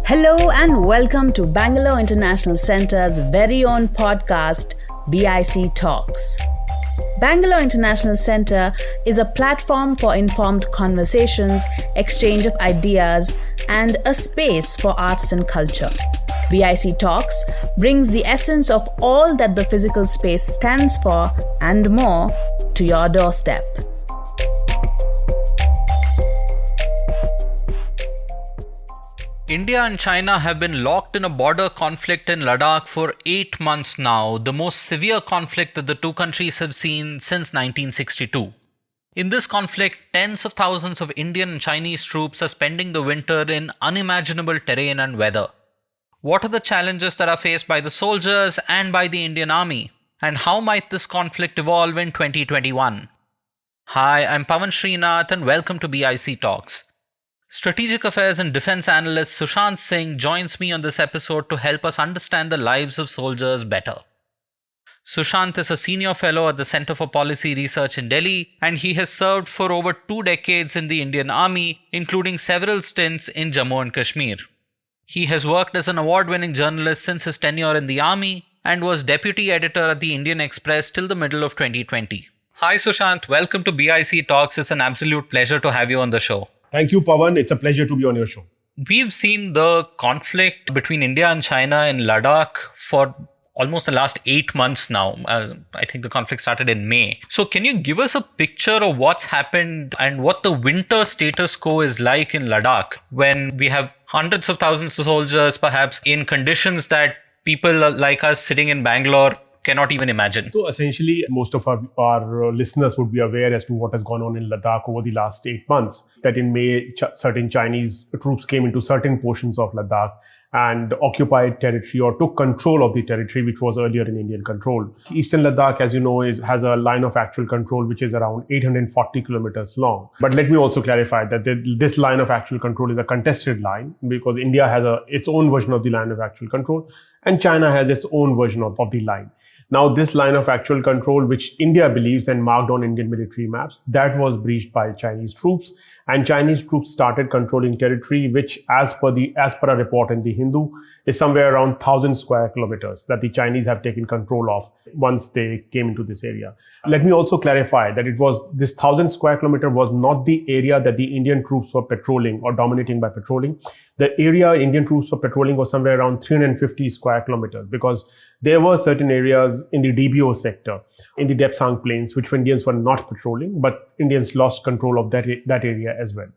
Hello and welcome to Bangalore International Centre's very own podcast, BIC Talks. Bangalore International Centre is a platform for informed conversations, exchange of ideas, and a space for arts and culture. BIC Talks brings the essence of all that the physical space stands for and more to your doorstep. India and China have been locked in a border conflict in Ladakh for 8 months now, the most severe conflict that the two countries have seen since 1962. In this conflict, tens of thousands of Indian and Chinese troops are spending the winter in unimaginable terrain and weather. What are the challenges that are faced by the soldiers and by the Indian Army? And how might this conflict evolve in 2021? Hi, I'm Pavan Srinath and welcome to BIC Talks. Strategic Affairs and Defense analyst Sushant Singh joins me on this episode to help us understand the lives of soldiers better. Sushant is a senior fellow at the Center for Policy Research in Delhi, and he has served for over 2 decades in the Indian Army, including several stints in Jammu and Kashmir. He has worked as an award-winning journalist since his tenure in the Army and was deputy editor at the Indian Express till the middle of 2020. Hi Sushant, welcome to BIC Talks. It's an absolute pleasure to have you on the show. Thank you, Pavan. It's a pleasure to be on your show. We've seen the conflict between India and China in Ladakh for almost the last 8 months now. I think the conflict started in May. So can you give us a picture of what's happened and what the winter status quo is like in Ladakh when we have hundreds of thousands of soldiers perhaps in conditions that people like us sitting in Bangalore cannot even imagine? So essentially, most of our listeners would be aware as to what has gone on in Ladakh over the last 8 months. That in May, certain Chinese troops came into certain portions of Ladakh and occupied territory or took control of the territory which was earlier in Indian control. Eastern Ladakh, as you know, has a line of actual control which is around 840 kilometers long. But let me also clarify that this line of actual control is a contested line because India has its own version of the line of actual control and China has its own version of the line. Now, this line of actual control, which India believes and marked on Indian military maps, that was breached by Chinese troops. And Chinese troops started controlling territory, which, as per a report in the Hindu, is somewhere around 1,000 square kilometers that the Chinese have taken control of once they came into this area. Let me also clarify that this 1,000 square kilometer was not the area that the Indian troops were patrolling or dominating by patrolling. The area Indian troops were patrolling was somewhere around 350 square kilometers because there were certain areas in the DBO sector, in the Depsang Plains, which Indians were not patrolling, but Indians lost control of that area as well.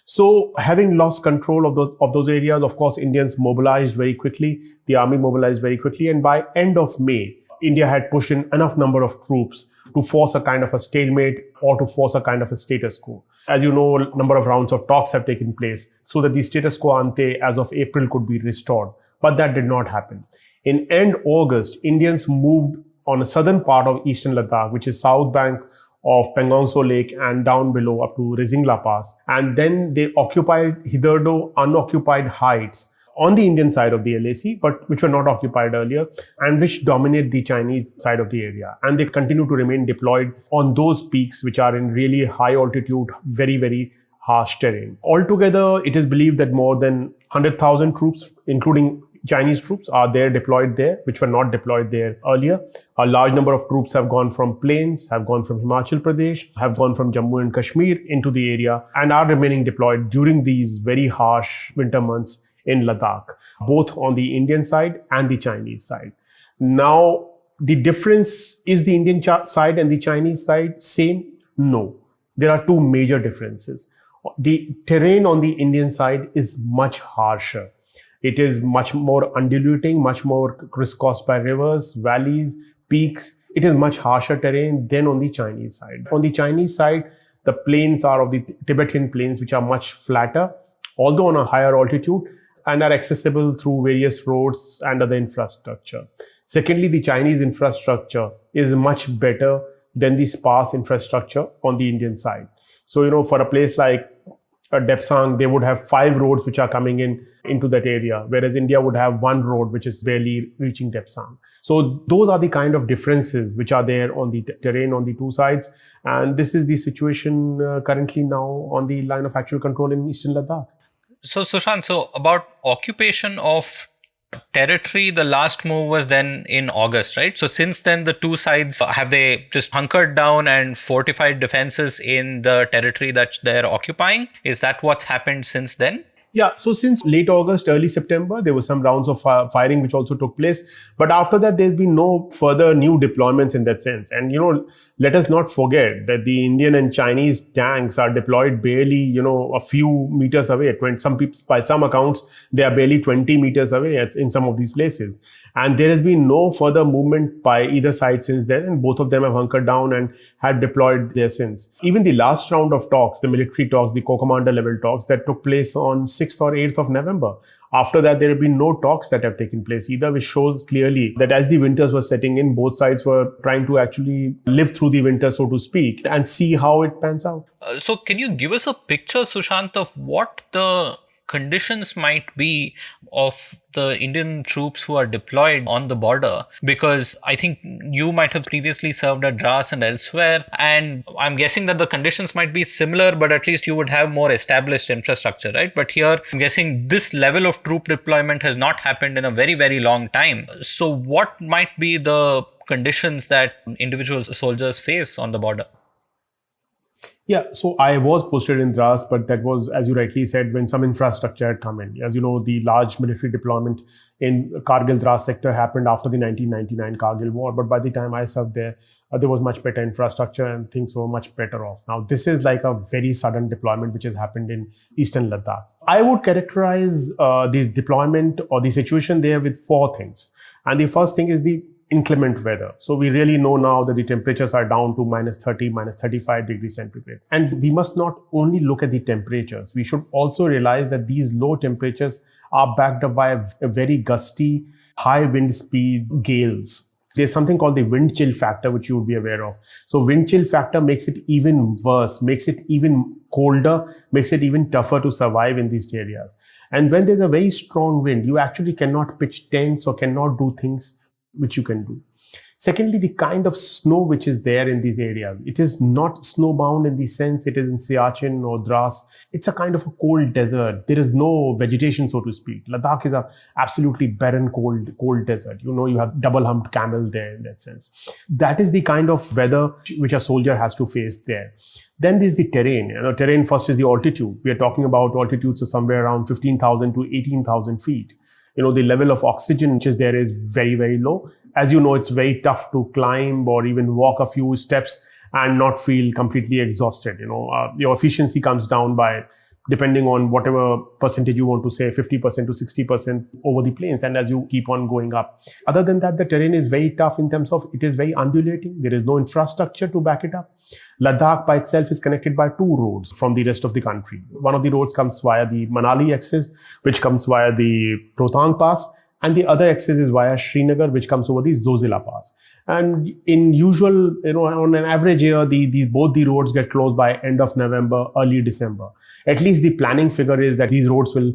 So having lost control of those areas, of course, Indians mobilized very quickly. The army mobilized very quickly. And by end of May, India had pushed in enough number of troops to force a kind of a stalemate or to force a kind of a status quo. As you know, a number of rounds of talks have taken place so that the status quo ante as of April could be restored. But that did not happen. In end August, Indians moved on a southern part of Eastern Ladakh, which is south bank of Pangong Tso Lake and down below up to Rizingla Pass. And then they occupied hitherto unoccupied heights on the Indian side of the LAC, but which were not occupied earlier and which dominate the Chinese side of the area. And they continue to remain deployed on those peaks, which are in really high altitude, very, very harsh terrain. Altogether, it is believed that more than 100,000 troops, including Chinese troops, are deployed there, which were not deployed there earlier. A large number of troops have gone from plains, have gone from Himachal Pradesh, have gone from Jammu and Kashmir into the area and are remaining deployed during these very harsh winter months in Ladakh, both on the Indian side and the Chinese side. Now, the difference is the Indian side and the Chinese side same? No. There are two major differences. The terrain on the Indian side is much harsher. It is much more undulating, much more crisscrossed by rivers, valleys, peaks. It is much harsher terrain than on the Chinese side. On the Chinese side, the plains are of the Tibetan plains, which are much flatter, although on a higher altitude, and are accessible through various roads and other infrastructure. Secondly, the Chinese infrastructure is much better than the sparse infrastructure on the Indian side. So, for a place like Depsang, they would have 5 roads which are coming into that area, whereas India would have 1 road which is barely reaching Depsang. So those are the kind of differences which are there on the terrain on the two sides. And this is the situation currently now on the line of actual control in Eastern Ladakh. So Sushant, so about occupation of territory, the last move was then in August, right? So since then, the two sides, have they just hunkered down and fortified defenses in the territory that they're occupying? Is that what's happened since then? Yeah, so since late August, early September, there were some rounds of firing which also took place. But after that, there's been no further new deployments in that sense. And, let us not forget that the Indian and Chinese tanks are deployed barely, a few meters away. Some people, by some accounts, they are barely 20 meters away in some of these places. And there has been no further movement by either side since then. And both of them have hunkered down and have deployed there since. Even the last round of talks, the military talks, the co-commander level talks that took place on 6th or 8th of November. After that, there have been no talks that have taken place either, which shows clearly that as the winters were setting in, both sides were trying to actually live through the winter, so to speak, and see how it pans out. So can you give us a picture, Sushant, of what the conditions might be of the Indian troops who are deployed on the border? Because I think you might have previously served at Dras and elsewhere, and I'm guessing that the conditions might be similar, but at least you would have more established infrastructure, right? But here, I'm guessing this level of troop deployment has not happened in a very, very long time. So what might be the conditions that individual soldiers face on the border? Yeah, so I was posted in Dras, but that was, as you rightly said, when some infrastructure had come in. As you know, the large military deployment in Kargil Dras sector happened after the 1999 Kargil war. But by the time I served there, there was much better infrastructure and things were much better off. Now, this is like a very sudden deployment which has happened in Eastern Ladakh. I would characterize this deployment or the situation there with 4 things. And the first thing is the inclement weather. So we really know now that the temperatures are down to minus 30, minus 35 degrees centigrade. And we must not only look at the temperatures. We should also realize that these low temperatures are backed up by a very gusty, high wind speed gales. There's something called the wind chill factor, which you would be aware of. So wind chill factor makes it even worse, makes it even colder, makes it even tougher to survive in these areas. And when there's a very strong wind, you actually cannot pitch tents or cannot do things which you can do. Secondly, the kind of snow which is there in these areas. It is not snowbound in the sense it is in Siachen or Dras. It's a kind of a cold desert. There is no vegetation, so to speak. Ladakh is a absolutely barren, cold desert. You have double-humped camel there in that sense. That is the kind of weather which a soldier has to face there. Then there's the terrain. Terrain first is the altitude. We are talking about altitudes of somewhere around 15,000 to 18,000 feet. The level of oxygen which is there is very, very low. As you know, it's very tough to climb or even walk a few steps and not feel completely exhausted. Your efficiency comes down by, depending on whatever percentage you want to say, 50% to 60% over the plains. And as you keep on going up. Other than that, the terrain is very tough in terms of it is very undulating. There is no infrastructure to back it up. Ladakh by itself is connected by 2 roads from the rest of the country. One of the roads comes via the Manali axis, which comes via the Rohtang Pass. And the other axis is via Srinagar, which comes over the Zojila Pass. And in usual, on an average year, both the roads get closed by end of November, early December. At least the planning figure is that these roads will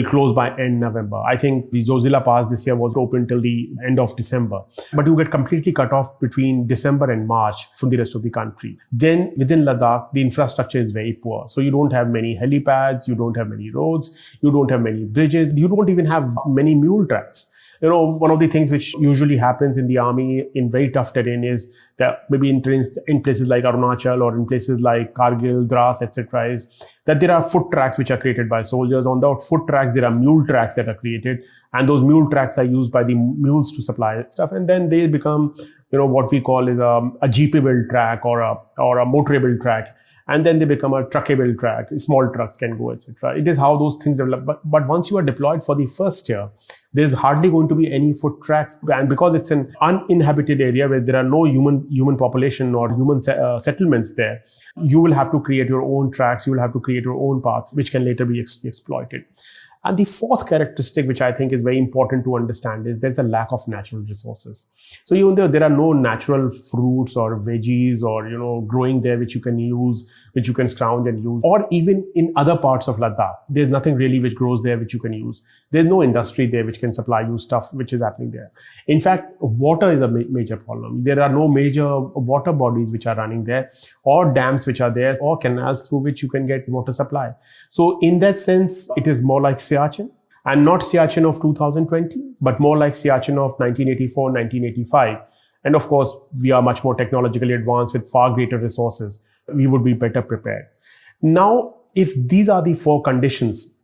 close by end November. I think the Zojila Pass this year was open till the end of December. But you get completely cut off between December and March from the rest of the country. Then within Ladakh, the infrastructure is very poor. So you don't have many helipads, you don't have many roads, you don't have many bridges, you don't even have many mule tracks. One of the things which usually happens in the army in very tough terrain is that maybe in places like Arunachal or in places like Kargil, Dras, etc., is that there are foot tracks which are created by soldiers. On the foot tracks, there are mule tracks that are created, and those mule tracks are used by the mules to supply stuff, and then they become, what we call is a jeepable track or a motorable track. And then they become a truckable track. Small trucks can go, etc. It is how those things develop. But once you are deployed for the first year, there's hardly going to be any foot tracks. And because it's an uninhabited area where there are no human population or human settlements there, you will have to create your own tracks. You will have to create your own paths, which can later be exploited. And the fourth characteristic, which I think is very important to understand, is there's a lack of natural resources. So even though there are no natural fruits or veggies or, growing there which you can use, which you can scrounge and use, or even in other parts of Ladakh, there's nothing really which grows there which you can use. There's no industry there which can supply you stuff which is happening there. In fact, water is a major problem. There are no major water bodies which are running there, or dams which are there, or canals through which you can get water supply. So in that sense, it is more like Siachen, and not Siachen of 2020, but more like Siachen of 1984, 1985. And of course, we are much more technologically advanced with far greater resources. We would be better prepared. Now, if these are the four conditions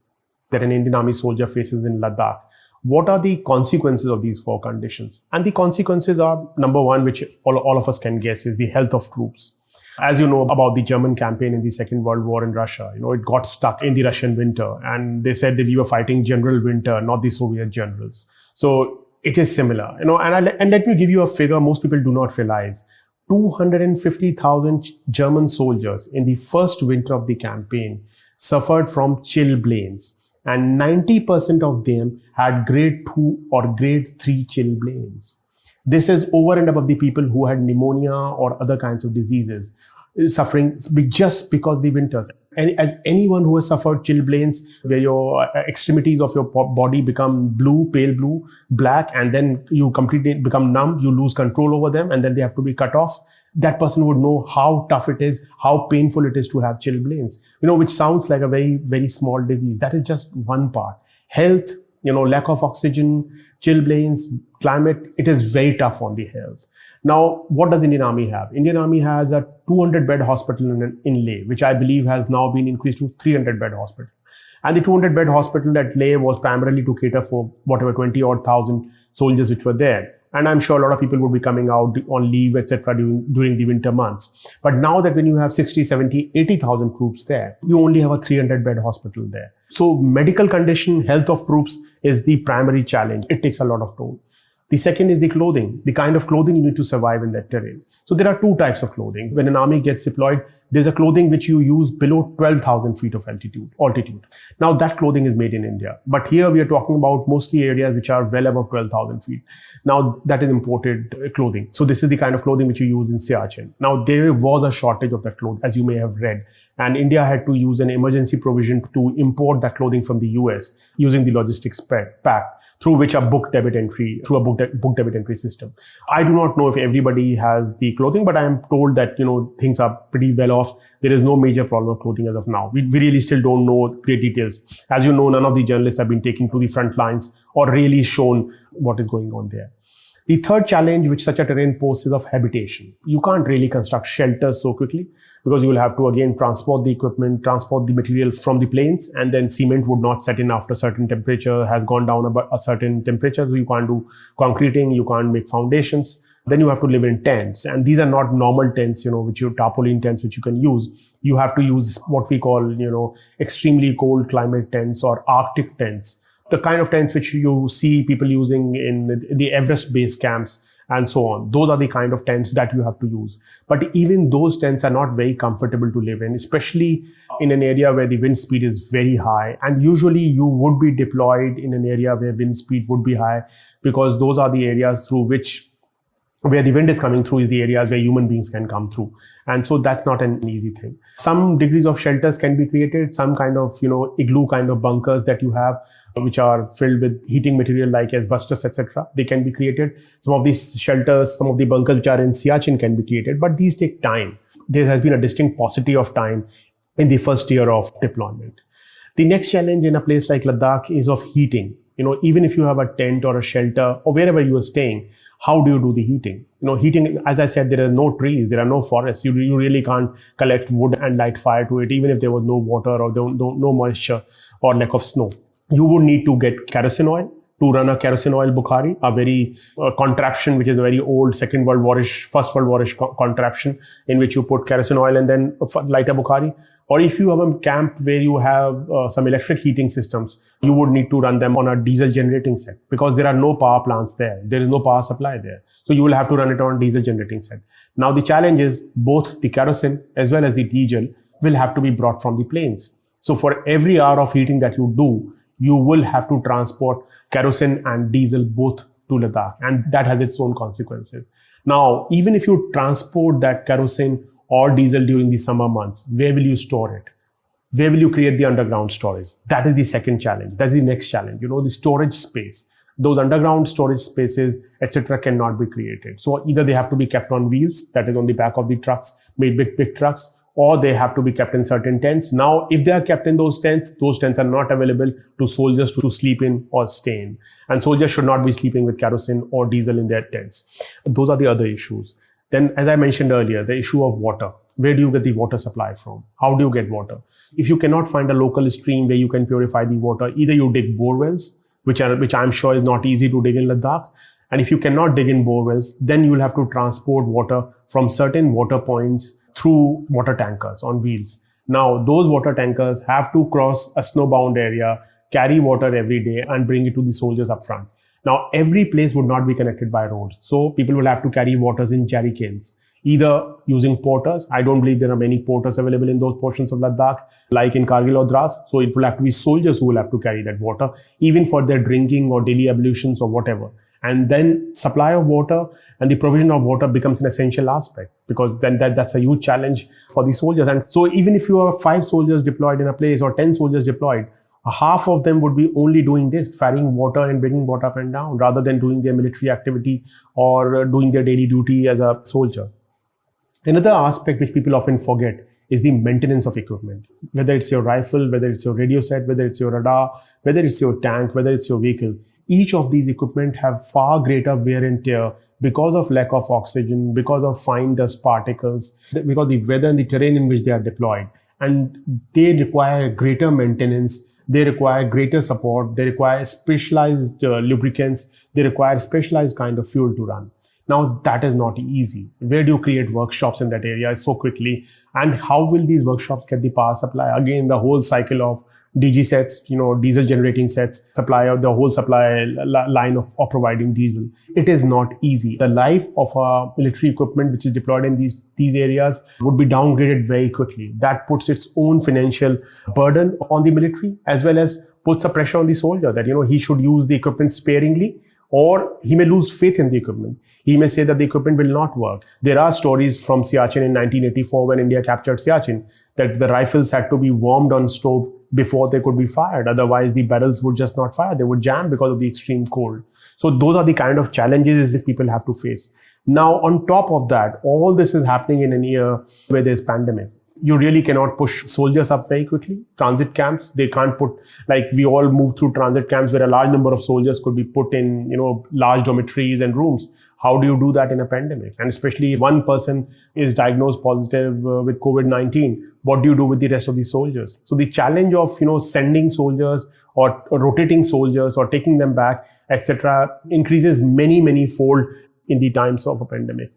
that an Indian Army soldier faces in Ladakh, what are the consequences of these four conditions? And the consequences are, number one, which all of us can guess, is the health of troops. As you know about the German campaign in the Second World War in Russia, it got stuck in the Russian winter, and they said that we were fighting General Winter, not the Soviet generals. So it is similar, and let me give you a figure most people do not realize. 250,000 German soldiers in the first winter of the campaign suffered from chilblains, and 90% of them had grade 2 or grade 3 chilblains. This is over and above the people who had pneumonia or other kinds of diseases suffering just because of the winters. And as anyone who has suffered chilblains, where your extremities of your body become blue, pale blue, black, and then you completely become numb, you lose control over them, and then they have to be cut off, that person would know how tough it is, how painful it is to have chilblains, which sounds like a very, very small disease. That is just one part. Health, lack of oxygen, chilblains, climate, it is very tough on the health. Now, what does Indian Army have? Indian Army has a 200-bed hospital in Leh, which I believe has now been increased to 300-bed hospital. And the 200-bed hospital at Leh was primarily to cater for whatever 20-odd thousand soldiers which were there. And I'm sure a lot of people would be coming out on leave, etc. during the winter months. But now that when you have 60, 70, 80,000 troops there, you only have a 300-bed hospital there. So medical condition, health of troops is the primary challenge. It takes a lot of toll. The second is the clothing, the kind of clothing you need to survive in that terrain. So there are two types of clothing. When an army gets deployed, there's a clothing which you use below 12,000 feet of altitude. Now that clothing is made in India. But here we are talking about mostly areas which are well above 12,000 feet. Now that is imported clothing. So this is the kind of clothing which you use in Siachen. Now there was a shortage of that clothing, as you may have read. And India had to use an emergency provision to import that clothing from the US using the logistics pact, through which a book debit entry system. I do not know if everybody has the clothing, but I am told that, things are pretty well off. There is no major problem of clothing as of now. We really still don't know great details. As you know, none of the journalists have been taken to the front lines or really shown what is going on there. The third challenge which such a terrain poses is of habitation. You can't really construct shelters so quickly because you will have to again transport the equipment, transport the material from the plains, and then cement would not set in after a certain temperature, has gone down about a certain temperature. So you can't do concreting, you can't make foundations. Then you have to live in tents. And these are not normal tents, which you tarpaulin tents, which you can use. You have to use what we call, extremely cold climate tents or Arctic tents. The kind of tents which you see people using in the Everest base camps and so on. Those are the kind of tents that you have to use. But even those tents are not very comfortable to live in, especially in an area where the wind speed is very high. And usually you would be deployed in an area where wind speed would be high, because those are the areas where the wind is coming through is the areas where human beings can come through. And so that's not an easy thing. Some degrees of shelters can be created, some kind of, igloo kind of bunkers that you have, which are filled with heating material like asbestos, etc. They can be created. Some of these shelters, some of the bunkers which are in Siachen can be created, but these take time. There has been a distinct paucity of time in the first year of deployment. The next challenge in a place like Ladakh is of heating. Even if you have a tent or a shelter or wherever you are staying, how do you do the heating? Heating, as I said, there are no trees, there are no forests. You really can't collect wood and light fire to it, even if there was no water or no moisture or lack of snow. You would need to get kerosene oil to run a kerosene oil bukhari, a very contraption, which is a very old First World War-ish contraption in which you put kerosene oil and then light a bukhari. Or if you have a camp where you have some electric heating systems, you would need to run them on a diesel generating set, because there are no power plants there. There is no power supply there. So you will have to run it on a diesel generating set. Now the challenge is both the kerosene as well as the diesel will have to be brought from the plains. So for every hour of heating that you do, you will have to transport kerosene and diesel both to Ladakh, and that has its own consequences. Now, even if you transport that kerosene or diesel during the summer months, where will you store it? Where will you create the underground storage? That is the second challenge. That's the next challenge. The storage space. Those underground storage spaces, etc., cannot be created. So either they have to be kept on wheels, that is on the back of the trucks, made big trucks, or they have to be kept in certain tents. Now, if they are kept in those tents are not available to soldiers to sleep in or stay in. And soldiers should not be sleeping with kerosene or diesel in their tents. Those are the other issues. Then, as I mentioned earlier, the issue of water. Where do you get the water supply from? How do you get water? If you cannot find a local stream where you can purify the water, either you dig bore wells, which I'm sure is not easy to dig in Ladakh. And if you cannot dig in bore wells, then you will have to transport water from certain water points through water tankers on wheels. Now, those water tankers have to cross a snowbound area, carry water every day, and bring it to the soldiers up front. Now, every place would not be connected by roads. So people will have to carry waters in jerry cans, either using porters. I don't believe there are many porters available in those portions of Ladakh, like in Kargil or Dras. So it will have to be soldiers who will have to carry that water, even for their drinking or daily ablutions or whatever. And then supply of water and the provision of water becomes an essential aspect, because then that's a huge challenge for the soldiers. And so even if you have 5 soldiers deployed in a place or 10 soldiers deployed, half of them would be only doing this, ferrying water and bringing water up and down, rather than doing their military activity or doing their daily duty as a soldier. Another aspect which people often forget is the maintenance of equipment. Whether it's your rifle, whether it's your radio set, whether it's your radar, whether it's your tank, whether it's your vehicle, each of these equipment have far greater wear and tear because of lack of oxygen, because of fine dust particles, because of the weather and the terrain in which they are deployed. And they require greater maintenance. They require greater support. They require specialized lubricants. They require specialized kind of fuel to run. Now, that is not easy. Where do you create workshops in that area so quickly? And how will these workshops get the power supply? Again, the whole cycle of DG sets, diesel generating sets, supply of the whole supply line of providing diesel. It is not easy. The life of a military equipment which is deployed in these areas would be downgraded very quickly. That puts its own financial burden on the military, as well as puts a pressure on the soldier that, he should use the equipment sparingly, or he may lose faith in the equipment. He may say that the equipment will not work. There are stories from Siachen in 1984 when India captured Siachen that the rifles had to be warmed on stove before they could be fired. Otherwise, the barrels would just not fire. They would jam because of the extreme cold. So those are the kind of challenges people have to face. Now, on top of that, all this is happening in a year where there's pandemic. You really cannot push soldiers up very quickly. Transit camps, they can't put, like we all move through transit camps where a large number of soldiers could be put in, large dormitories and rooms. How do you do that in a pandemic? And especially if one person is diagnosed positive with COVID-19, what do you do with the rest of the soldiers? So the challenge of, sending soldiers or rotating soldiers or taking them back, etc., increases many fold in the times of a pandemic.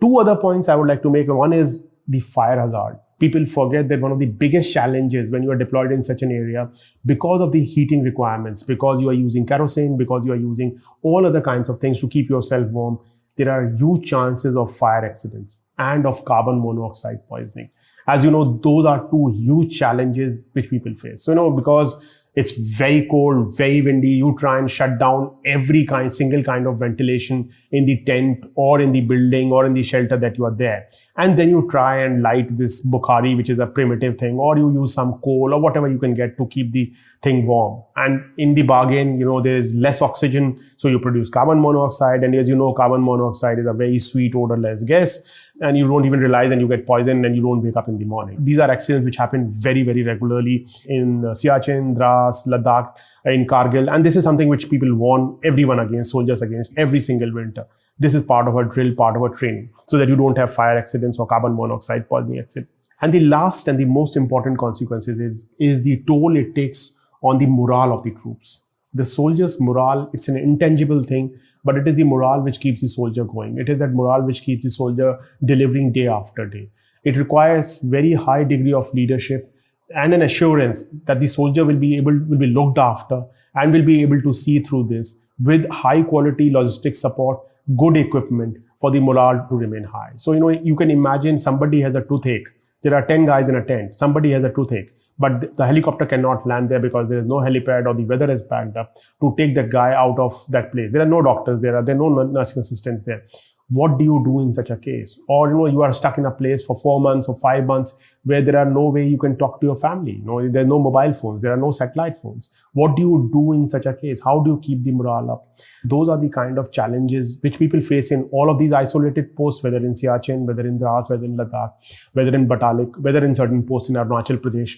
2 other points I would like to make. One is the fire hazard. People forget that one of the biggest challenges when you are deployed in such an area, because of the heating requirements, because you are using kerosene, because you are using all other kinds of things to keep yourself warm, there are huge chances of fire accidents and of carbon monoxide poisoning. As you know, those are 2 huge challenges which people face. So, because it's very cold, very windy, you try and shut down every single kind of ventilation in the tent or in the building or in the shelter that you are there. And then you try and light this bukhari, which is a primitive thing, or you use some coal or whatever you can get to keep the thing warm. And in the bargain, there is less oxygen, so you produce carbon monoxide. And as you know, carbon monoxide is a very sweet, odorless gas, and you don't even realize, and you get poisoned and you don't wake up in the morning. These are accidents which happen very regularly in Siachen, Dras, Ladakh, in Kargil. And this is something which people warn everyone against, soldiers against, every single winter. This is part of our drill, part of our training, so that you don't have fire accidents or carbon monoxide poisoning accidents. And the last and the most important consequences is the toll it takes on the morale of the troops. The soldier's morale, it's an intangible thing, but it is the morale which keeps the soldier going. It is that morale which keeps the soldier delivering day after day. It requires very high degree of leadership and an assurance that the soldier will be looked after and will be able to see through this with high quality logistic support, good equipment for the morale to remain high. So, you can imagine somebody has a toothache. There are 10 guys in a tent. Somebody has a toothache, but the helicopter cannot land there because there is no helipad or the weather is backed up to take that guy out of that place. There are no doctors there. There are no nursing assistants there. What do you do in such a case? Or, you are stuck in a place for 4 months or 5 months where there are no way you can talk to your family. There are no mobile phones. There are no satellite phones. What do you do in such a case? How do you keep the morale up? Those are the kind of challenges which people face in all of these isolated posts, whether in Siachen, whether in Dras, whether in Ladakh, whether in Batalik, whether in certain posts in Arunachal Pradesh,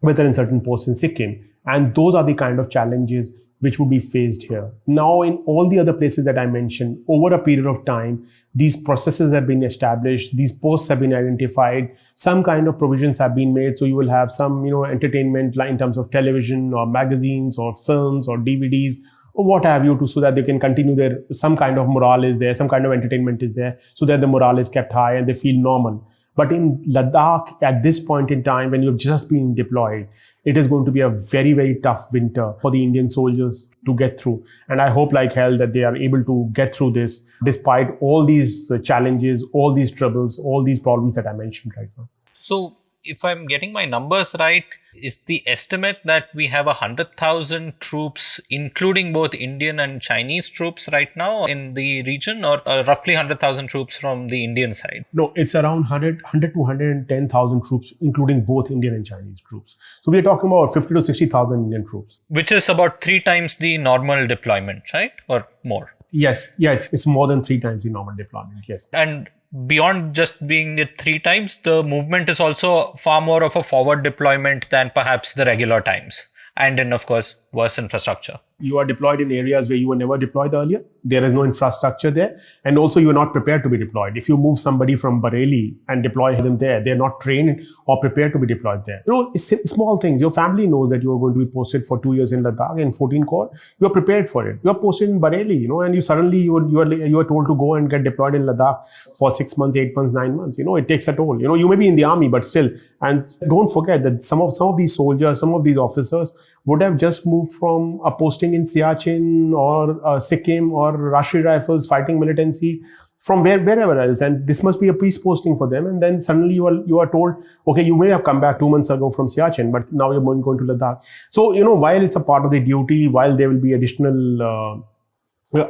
whether in certain posts in Sikkim. And those are the kind of challenges which would be faced here. Now, in all the other places that I mentioned, over a period of time, these processes have been established, these posts have been identified, some kind of provisions have been made. So you will have some, entertainment in terms of television or magazines or films or DVDs or what have you, so that they can continue some kind of morale is there, some kind of entertainment is there, so that the morale is kept high and they feel normal. But in Ladakh, at this point in time, when you've just been deployed, it is going to be a very, very tough winter for the Indian soldiers to get through. And I hope like hell that they are able to get through this despite all these challenges, all these troubles, all these problems that I mentioned right now. So, if I'm getting my numbers right, is the estimate that we have 100,000 troops, including both Indian and Chinese troops right now in the region, or roughly 100,000 troops from the Indian side? No, it's around 100 to 110,000 troops, including both Indian and Chinese troops. So we are talking about 50 to 60,000 Indian troops. Which is about 3 times the normal deployment, right? Or more? Yes, it's more than 3 times the normal deployment, yes. And beyond just being it 3 times, the movement is also far more of a forward deployment than perhaps the regular times. And then, of course, worse infrastructure. You are deployed in areas where you were never deployed earlier. There is no infrastructure there. And also you are not prepared to be deployed. If you move somebody from Bareilly and deploy them there, they're not trained or prepared to be deployed there. It's small things. Your family knows that you are going to be posted for 2 years in Ladakh in 14 Corps. You are prepared for it. You are posted in Bareilly, and you suddenly you are told to go and get deployed in Ladakh for 6 months, 8 months, 9 months. It takes a toll. You may be in the army, but still. And don't forget that some of these soldiers, some of these officers would have just moved from a posting in Siachen or Sikkim or Rashtriya Rifles fighting militancy from wherever else, and this must be a peace posting for them. And then suddenly you are told, okay, you may have come back 2 months ago from Siachen, but now you're going to Ladakh. So while it's a part of the duty, while there will be additional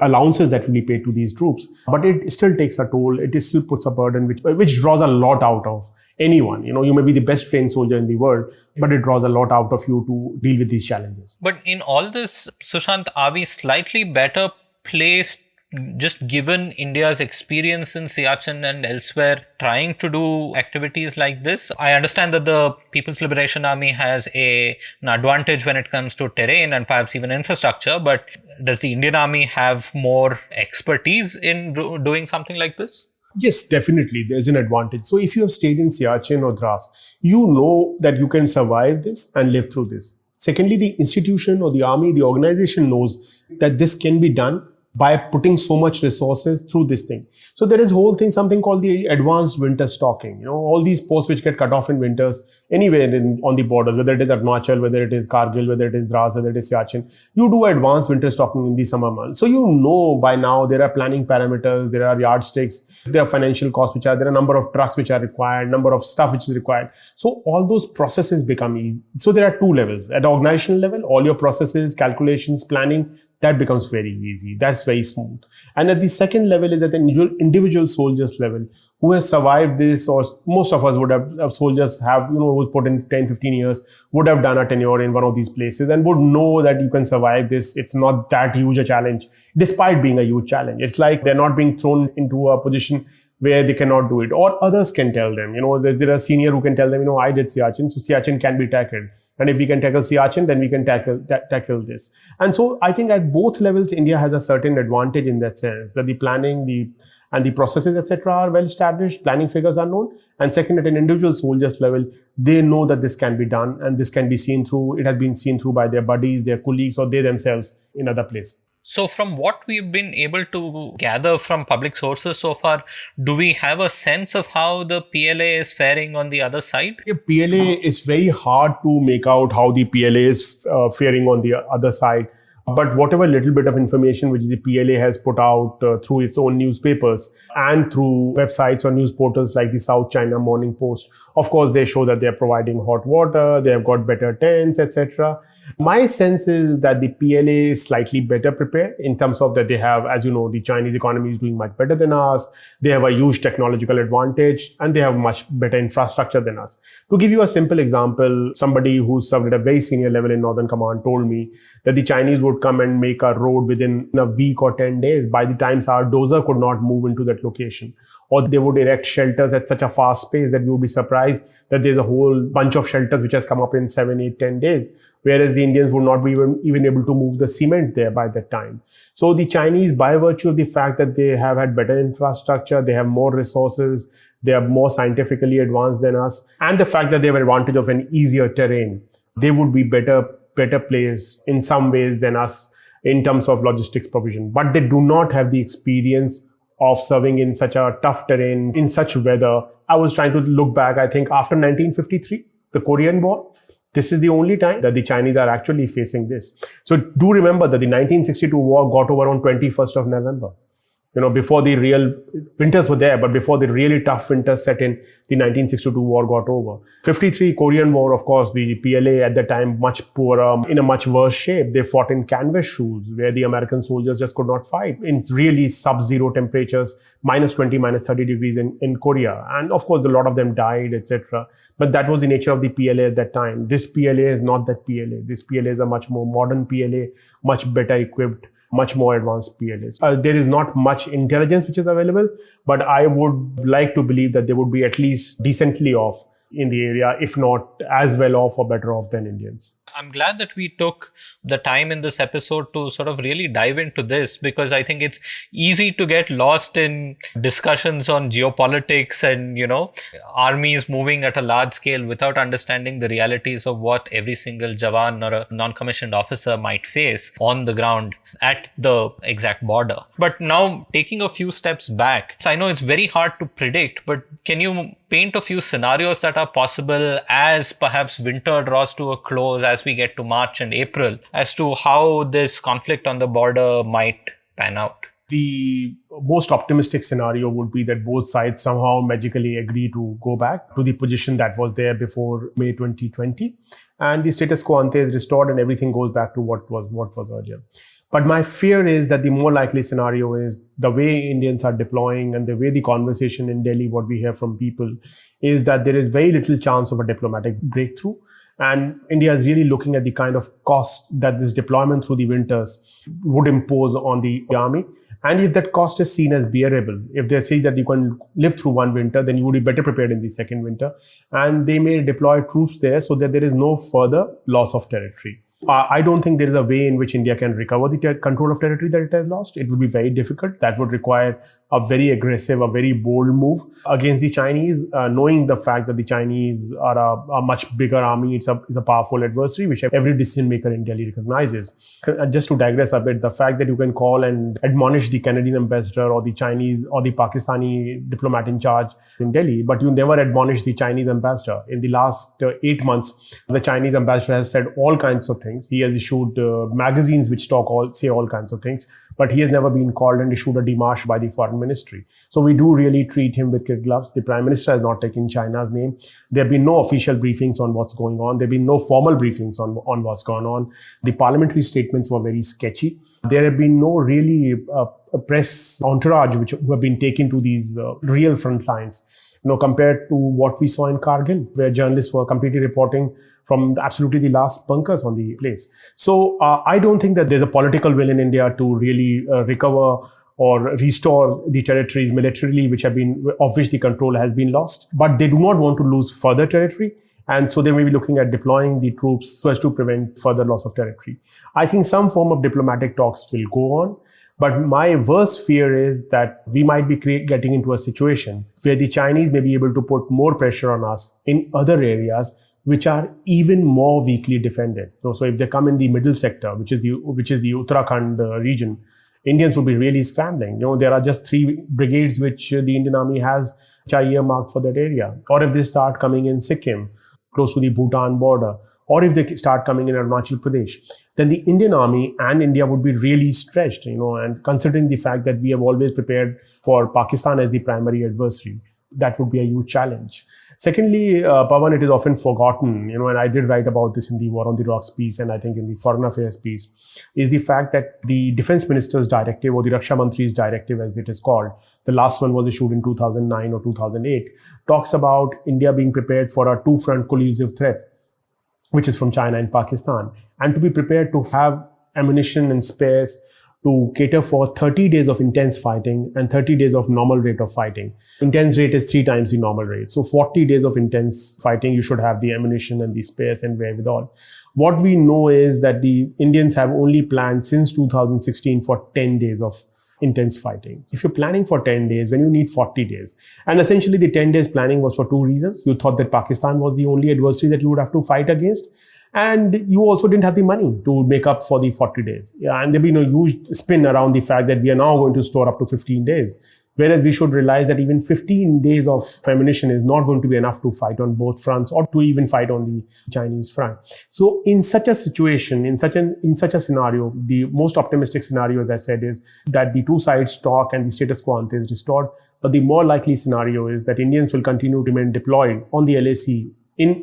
allowances that will be paid to these troops, but it still takes a toll. It still puts a burden which draws a lot out of anyone. You may be the best trained soldier in the world, but it draws a lot out of you to deal with these challenges. But in all this, Sushant, are we slightly better placed, just given India's experience in Siachen and elsewhere, trying to do activities like this? I understand that the People's Liberation Army has an advantage when it comes to terrain and perhaps even infrastructure, but does the Indian Army have more expertise in doing something like this? Yes, definitely. There's an advantage. So if you have stayed in Siachen or Dras, you know that you can survive this and live through this. Secondly, the institution or the army, the organization knows that this can be done by putting so much resources through this thing. So there is something called the advanced winter stocking. All these posts which get cut off in winters anywhere on the borders, whether it is Arunachal, whether it is Kargil, whether it is Dras, whether it is Siachen, you do advanced winter stocking in the summer months. So by now there are planning parameters, there are yardsticks, there are financial costs there are a number of trucks which are required, number of stuff which is required. So all those processes become easy. So there are 2 levels. At the organizational level, all your processes, calculations, planning, that becomes very easy. That's very smooth. And at the second level is at the individual soldiers level, who has survived this, or most of us would have, soldiers have, who put in 10, 15 years, would have done a tenure in one of these places and would know that you can survive this. It's not that huge a challenge, despite being a huge challenge. It's like they're not being thrown into a position where they cannot do it, or others can tell them. There are senior who can tell them, I did Siachen, so Siachen can be tackled. And if we can tackle Siachen, then we can tackle this. And so I think at both levels, India has a certain advantage in that sense, that the planning, and the processes, etc., are well established. Planning figures are known. And second, at an individual soldiers level, they know that this can be done and this can be seen through. It has been seen through by their buddies, their colleagues, or they themselves in other places. So from what we've been able to gather from public sources so far, do we have a sense of how the PLA is faring on the other side? Yeah, PLA is very hard to make out how the PLA is faring on the other side. But whatever little bit of information which the PLA has put out through its own newspapers and through websites or news portals like the South China Morning Post, of course, they show that they're providing hot water, they have got better tents, etc. My sense is that the PLA is slightly better prepared in terms of that they have, as you know, the Chinese economy is doing much better than us. They have a huge technological advantage and they have much better infrastructure than us. To give you a simple example, somebody who served at a very senior level in Northern Command told me that the Chinese would come and make a road within a week or 10 days. By the time our dozer could not move into that location, or they would erect shelters at such a fast pace that we would be surprised that there's a whole bunch of shelters which has come up in 7, 8, 10 days. Whereas the Indians would not be even able to move the cement there by that time. So the Chinese, by virtue of the fact that they have had better infrastructure, they have more resources, they are more scientifically advanced than us, and the fact that they have advantage of an easier terrain, they would be better placed in some ways than us in terms of logistics provision. But they do not have the experience of serving in such a tough terrain, in such weather. I was trying to look back, I think after 1953, the Korean War, this is the only time that the Chinese are actually facing this. So do remember that the 1962 war got over on 21st of November. Before the real winters were there, but before the really tough winters set in, the 1962 war got over. 53 Korean War, of course, the PLA at that time much poorer, in a much worse shape. They fought in canvas shoes where the American soldiers just could not fight in really sub-zero temperatures, minus 20, minus 30 degrees in Korea. And of course, a lot of them died, etc. But that was the nature of the PLA at that time. This PLA is not that PLA. This PLA is a much more modern PLA, much better equipped, much more advanced PLAs. There is not much intelligence which is available, but I would like to believe that they would be at least decently off in the area, if not as well off or better off than Indians. I'm glad that we took the time in this episode to sort of really dive into this, because I think it's easy to get lost in discussions on geopolitics and, armies moving at a large scale without understanding the realities of what every single Jawan or a non-commissioned officer might face on the ground at the exact border. But now taking a few steps back, I know it's very hard to predict, but can you paint a few scenarios that are possible as perhaps winter draws to a close, as we get to March and April, as to how this conflict on the border might pan out? The most optimistic scenario would be that both sides somehow magically agree to go back to the position that was there before May 2020, and the status quo ante is restored and everything goes back to what was earlier. But my fear is that the more likely scenario is the way Indians are deploying and the way the conversation in Delhi, what we hear from people, is that there is very little chance of a diplomatic breakthrough. And India is really looking at the kind of cost that this deployment through the winters would impose on the army. And if that cost is seen as bearable, if they say that you can live through one winter, then you would be better prepared in the second winter. And they may deploy troops there so that there is no further loss of territory. I don't think there is a way in which India can recover the control of territory that it has lost. It would be very difficult. That would require a very aggressive, a very bold move against the Chinese, knowing the fact that the Chinese are a much bigger army. It's a powerful adversary, which every decision maker in Delhi recognizes. Just to digress a bit, the fact that you can call and admonish the Canadian ambassador or the Chinese or the Pakistani diplomat in charge in Delhi, but you never admonish the Chinese ambassador. In the last 8 months, the Chinese ambassador has said all kinds of things. He has issued magazines which say all kinds of things, but he has never been called and issued a démarche by the foreign ministry. So we do really treat him with kid gloves. The prime minister has not taken China's name. There have been no official briefings on what's going on. There have been no formal briefings on what's gone on. The parliamentary statements were very sketchy. There have been no really press entourage who have been taken to these real front lines, compared to what we saw in Kargil, where journalists were completely reporting from absolutely the last bunkers on the place. So I don't think that there's a political will in India to really recover or restore the territories militarily, of which the control has been lost. But they do not want to lose further territory. And so they may be looking at deploying the troops so as to prevent further loss of territory. I think some form of diplomatic talks will go on. But my worst fear is that we might be getting into a situation where the Chinese may be able to put more pressure on us in other areas which are even more weakly defended. So if they come in the middle sector, which is the Uttarakhand region, Indians will be really scrambling. There are just 3 brigades which the Indian Army has, which are earmarked for that area. Or if they start coming in Sikkim, close to the Bhutan border, or if they start coming in Arunachal Pradesh, then the Indian army and India would be really stretched, and considering the fact that we have always prepared for Pakistan as the primary adversary, that would be a huge challenge. Secondly, Pavan, it is often forgotten, and I did write about this in the War on the Rocks piece, and I think in the Foreign Affairs piece, is the fact that the Defense Minister's directive, or the Raksha Mantri's directive as it is called, the last one was issued in 2009 or 2008, talks about India being prepared for a two-front collusive threat, which is from China and Pakistan, and to be prepared to have ammunition and spares to cater for 30 days of intense fighting and 30 days of normal rate of fighting. Intense rate is 3 times the normal rate. So 40 days of intense fighting, you should have the ammunition and the spares and wherewithal. What we know is that the Indians have only planned since 2016 for 10 days of intense fighting. If you're planning for 10 days, when you need 40 days, and essentially the 10 days planning was for 2 reasons. You thought that Pakistan was the only adversary that you would have to fight against. And you also didn't have the money to make up for the 40 days. And there'll be no huge spin around the fact that we are now going to store up to 15 days. Whereas we should realize that even 15 days of ammunition is not going to be enough to fight on both fronts or to even fight on the Chinese front. So in such a situation, in such a scenario, the most optimistic scenario, as I said, is that the two sides talk and the status quo ante is restored. But the more likely scenario is that Indians will continue to remain deployed on the LAC,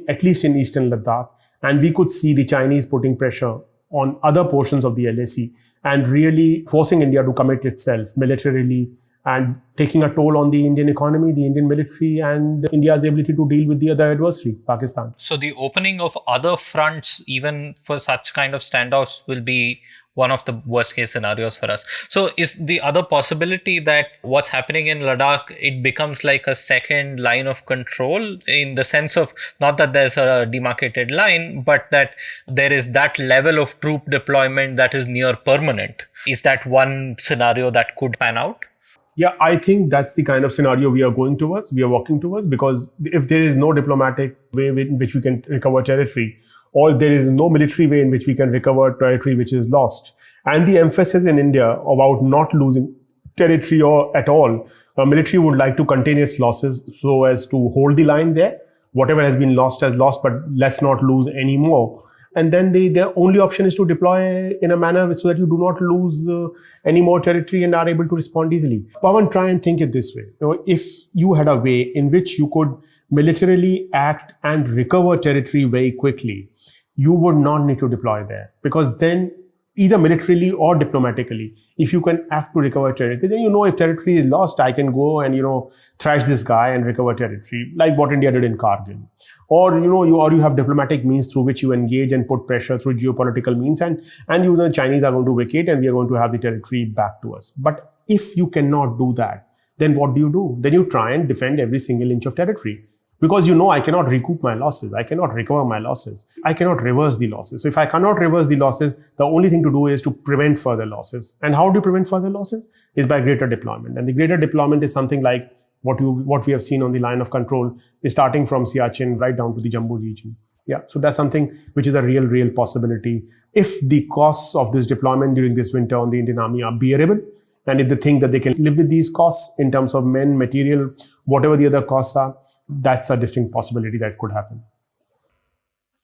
at least in Eastern Ladakh. And we could see the Chinese putting pressure on other portions of the LAC and really forcing India to commit itself militarily and taking a toll on the Indian economy, the Indian military, and India's ability to deal with the other adversary, Pakistan. So the opening of other fronts, even for such kind of standoffs, will be one of the worst case scenarios for us. So is the other possibility that what's happening in Ladakh, it becomes like a second line of control, in the sense of not that there's a demarcated line, but that there is that level of troop deployment that is near permanent? Is that one scenario that could pan out? Yeah, I think that's the kind of scenario we are walking towards, because if there is no diplomatic way in which we can recover territory, or there is no military way in which we can recover territory which is lost, and the emphasis in India about not losing territory or at all, military would like to contain its losses so as to hold the line there. Whatever has been lost has lost, but let's not lose any more. And then their only option is to deploy in a manner so that you do not lose any more territory and are able to respond easily. Pavan, try and think it this way. If you had a way in which you could militarily act and recover territory very quickly, you would not need to deploy there, because then either militarily or diplomatically, if you can act to recover territory, then if territory is lost, I can go and thrash this guy and recover territory, like what India did in Kargil. Or you have diplomatic means through which you engage and put pressure through geopolitical means, and the Chinese are going to vacate and we are going to have the territory back to us. But if you cannot do that, then what do? Then you try and defend every single inch of territory. Because I cannot recoup my losses. I cannot recover my losses. I cannot reverse the losses. So if I cannot reverse the losses, the only thing to do is to prevent further losses. And how do you prevent further losses? Is by greater deployment. And the greater deployment is something like what we have seen on the line of control, is starting from Siachen right down to the Jammu region. Yeah. So that's something which is a real possibility. If the costs of this deployment during this winter on the Indian Army are bearable, and if they think that they can live with these costs in terms of men, material, whatever the other costs are, that's a distinct possibility that could happen.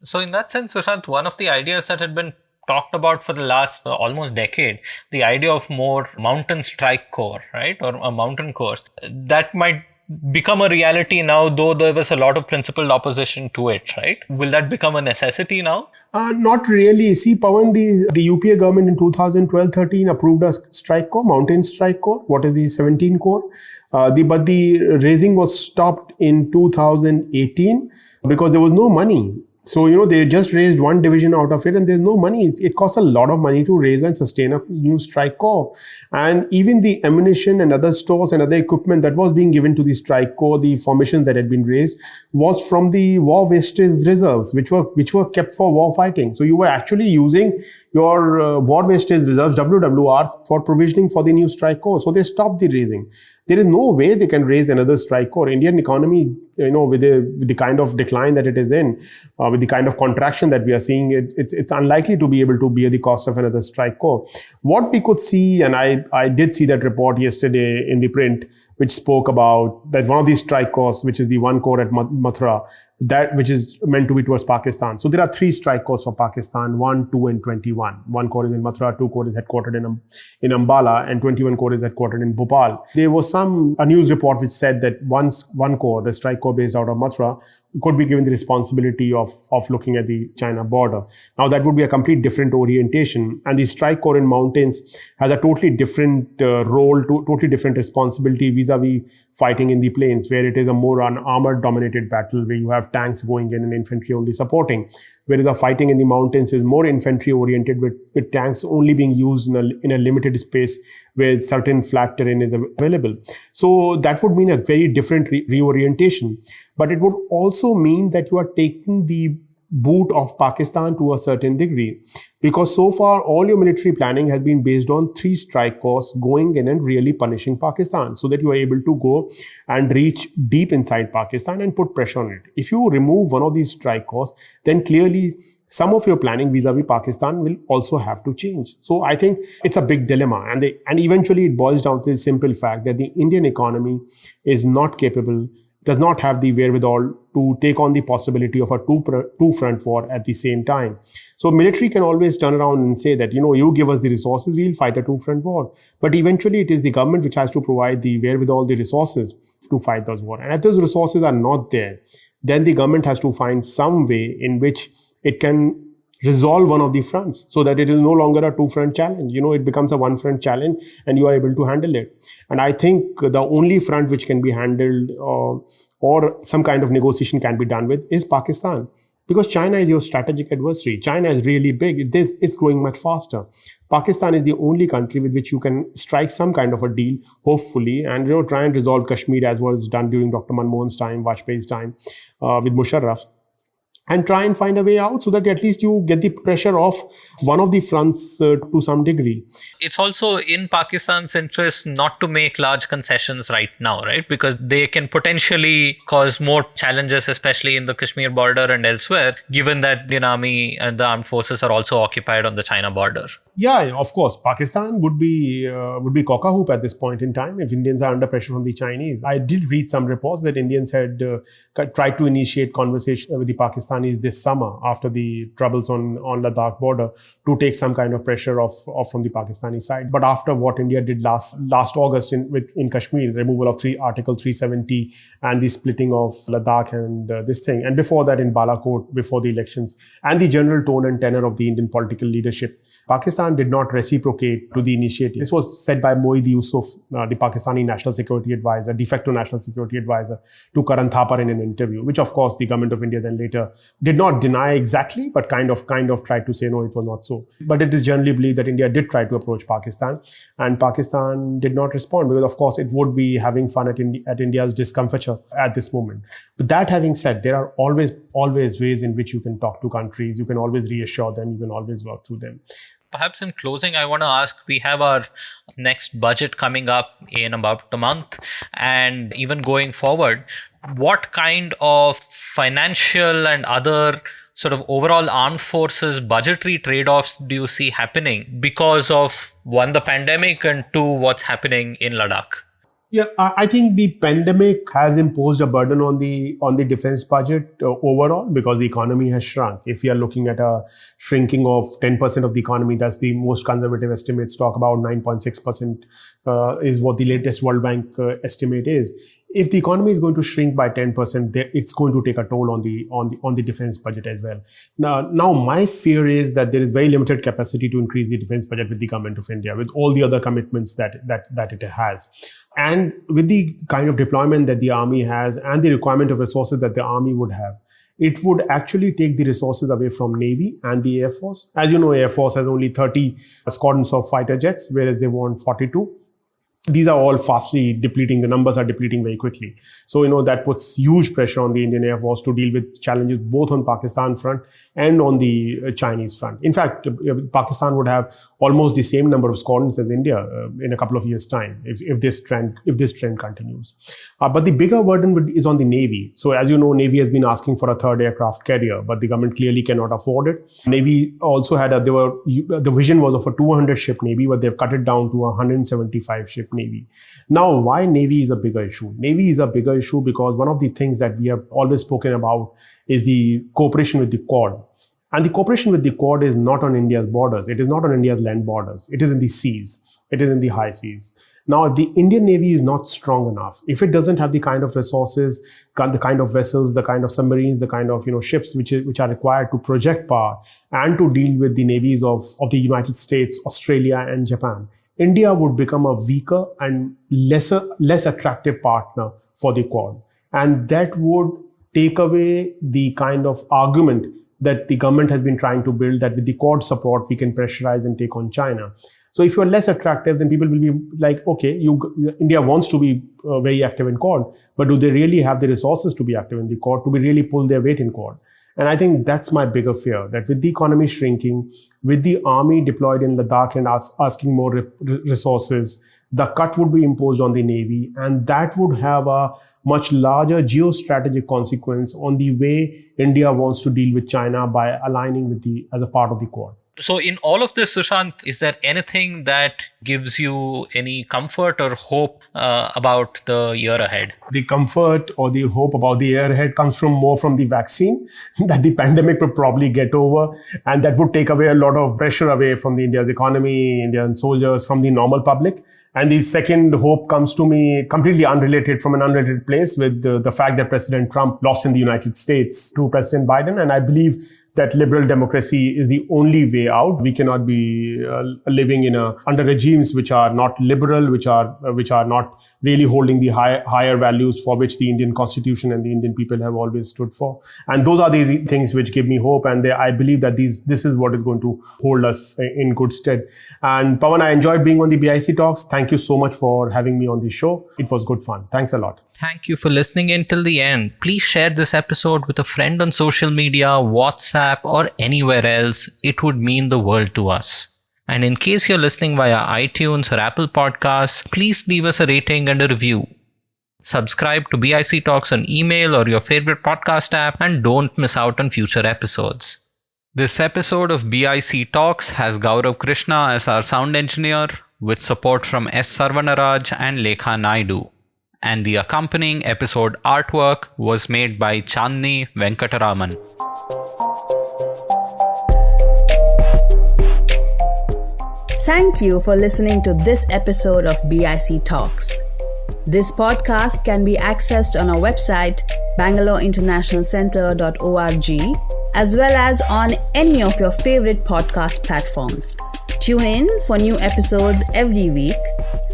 So in that sense, Sushant, one of the ideas that had been talked about for the last almost decade, the idea of more mountain strike corps, right? Or a mountain corps, that might become a reality now, though there was a lot of principled opposition to it, right? Will that become a necessity now? Not really. See, Pavan, the UPA government in 2012-13 approved a strike corps, mountain strike corps. What is the 17 corps? But the raising was stopped in 2018 because there was no money. So, they just raised one division out of it and there's no money. It costs a lot of money to raise and sustain a new strike corps. And even the ammunition and other stores and other equipment that was being given to the strike corps, the formations that had been raised, was from the war wastage reserves, which were kept for war fighting. So you were actually using your war wastage reserves, WWR, for provisioning for the new strike corps. So they stopped the raising. There is no way they can raise another strike corps. Indian economy, with the kind of decline that it is in, with the kind of contraction that we are seeing, it's unlikely to be able to bear the cost of another strike corps. What we could see, and I did see that report yesterday in the print, which spoke about that one of these strike corps, which is the one corps at Mathura, that which is meant to be towards Pakistan. So there are 3 strike corps for Pakistan, 1, 2, and 21. 1 corps is in Mathura, 2 corps is headquartered in Ambala, and 21 corps is headquartered in Bhopal. There was a news report which said that one corps, the strike corps based out of Mathura, could be given the responsibility of looking at the China border. Now that would be a complete different orientation, and the strike corps in mountains has a totally different role, totally different responsibility vis-a-vis fighting in the plains, where it is a more armored dominated battle where you have tanks going in and infantry only supporting, whereas the fighting in the mountains is more infantry oriented with tanks only being used in a limited space where certain flat terrain is available. So that would mean a very different reorientation. But it would also mean that you are taking the boot of Pakistan to a certain degree, because so far all your military planning has been based on 3 strike corps going in and really punishing Pakistan, so that you are able to go and reach deep inside Pakistan and put pressure on it. If you remove one of these strike corps, then clearly some of your planning vis-a-vis Pakistan will also have to change. So I think it's a big dilemma, and eventually it boils down to the simple fact that the Indian economy is not capable, does not have the wherewithal to take on the possibility of a two-front war at the same time. So military can always turn around and say that, you give us the resources, we'll fight a two-front war. But eventually it is the government which has to provide the wherewithal, the resources to fight those war. And if those resources are not there, then the government has to find some way in which it can resolve one of the fronts, so that it is no longer a two-front challenge. It becomes a one-front challenge and you are able to handle it. And I think the only front which can be handled or some kind of negotiation can be done with is Pakistan. Because China is your strategic adversary. China is really big. It's growing much faster. Pakistan is the only country with which you can strike some kind of a deal, hopefully, and try and resolve Kashmir as was done during Dr. Manmohan's time, Vajpayee's time, with Musharraf. And try and find a way out so that at least you get the pressure off one of the fronts to some degree. It's also in Pakistan's interest not to make large concessions right now, right? Because they can potentially cause more challenges, especially in the Kashmir border and elsewhere, given that the army and the armed forces are also occupied on the China border. Yeah, of course. Pakistan would be cock-a-hoop at this point in time if Indians are under pressure from the Chinese. I did read some reports that Indians had tried to initiate conversation with the Pakistanis this summer after the troubles on Ladakh border to take some kind of pressure off from the Pakistani side. But after what India did last August in Kashmir, removal of Article 370 and the splitting of Ladakh and this thing, and before that in Balakot before the elections, and the general tone and tenor of the Indian political leadership, Pakistan did not reciprocate to the initiative. This was said by Moeed Yusuf, the Pakistani National Security Advisor, de facto National Security Advisor, to Karan Thapar in an interview, which of course the government of India then later did not deny exactly, but kind of tried to say no, it was not so. But it is generally believed that India did try to approach Pakistan, and Pakistan did not respond because of course it would be having fun at India's discomfiture at this moment. But that having said, there are always ways in which you can talk to countries, you can always reassure them, you can always work through them. Perhaps in closing, I want to ask, we have our next budget coming up in about a month, and even going forward, what kind of financial and other sort of overall armed forces budgetary trade-offs do you see happening because of, one, the pandemic, and two, what's happening in Ladakh? Yeah, I think the pandemic has imposed a burden on the defense budget overall because the economy has shrunk. If we are looking at a shrinking of 10% of the economy, that's the most conservative estimates talk about 9.6% is what the latest World Bank estimate is. If the economy is going to shrink by 10%, it's going to take a toll on the defense budget as well. Now, my fear is that there is very limited capacity to increase the defense budget with the government of India, with all the other commitments that it has. And with the kind of deployment that the army has and the requirement of resources that the army would have, it would actually take the resources away from Navy and the Air Force. As you know, Air Force has only 30 squadrons of fighter jets, whereas they want 42. These are all fastly depleting. The numbers are depleting very quickly. So, that puts huge pressure on the Indian Air Force to deal with challenges both on Pakistan front and on the Chinese front. In fact, Pakistan would have almost the same number of squadrons as India in a couple of years' time if this trend continues. But the bigger burden is on the Navy. So as you know, Navy has been asking for a third aircraft carrier, but the government clearly cannot afford it. Navy also had the vision was of a 200-ship Navy, but they've cut it down to a 175-ship Navy. Now, why Navy is a bigger issue? Navy is a bigger issue because one of the things that we have always spoken about is the cooperation with the Quad. And the cooperation with the Quad is not on India's borders. It is not on India's land borders. It is in the seas. It is in the high seas. Now, if the Indian Navy is not strong enough, if it doesn't have the kind of resources, the kind of vessels, the kind of submarines, the kind of ships which are required to project power and to deal with the navies of the United States, Australia, and Japan, India would become a weaker and less attractive partner for the Quad. And that would take away the kind of argument that the government has been trying to build, that with the Quad support, we can pressurize and take on China. So if you're less attractive, then people will be like, okay, India wants to be very active in Quad, but do they really have the resources to be active in the Quad, to be really pull their weight in Quad? And I think that's my bigger fear, that with the economy shrinking, with the army deployed in Ladakh and asking more resources, the cut would be imposed on the Navy, and that would have a much larger geostrategic consequence on the way India wants to deal with China by aligning as a part of the Quad. So in all of this, Sushant, is there anything that gives you any comfort or hope about the year ahead? The comfort or the hope about the year ahead comes more from the vaccine, that the pandemic will probably get over, and that would take away a lot of pressure away from India's economy, Indian soldiers, from the normal public. And the second hope comes to me completely unrelated, from an unrelated place, with the fact that President Trump lost in the United States to President Biden. And I believe that liberal democracy is the only way out. We cannot be living under regimes which are not liberal, which are not really holding the higher values for which the Indian Constitution and the Indian people have always stood for. And those are the things which give me hope. And I believe that this is what is going to hold us in good stead. And Pavan, I enjoyed being on the BIC Talks. Thank you so much for having me on the show. It was good fun. Thanks a lot. Thank you for listening in till the end. Please share this episode with a friend on social media, WhatsApp, or anywhere else. It would mean the world to us. And in case you're listening via iTunes or Apple Podcasts, please leave us a rating and a review. Subscribe to BIC Talks on email or your favorite podcast app, and don't miss out on future episodes. This episode of BIC Talks has Gaurav Krishna as our sound engineer, with support from S. Sarvanaraj and Lekha Naidu. And the accompanying episode artwork was made by Chandni Venkataraman. Thank you for listening to this episode of BIC Talks. This podcast can be accessed on our website, bangaloreinternationalcentre.org, as well as on any of your favorite podcast platforms. Tune in for new episodes every week,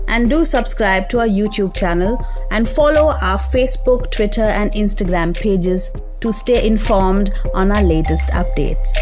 and do subscribe to our YouTube channel and follow our Facebook, Twitter, and Instagram pages to stay informed on our latest updates.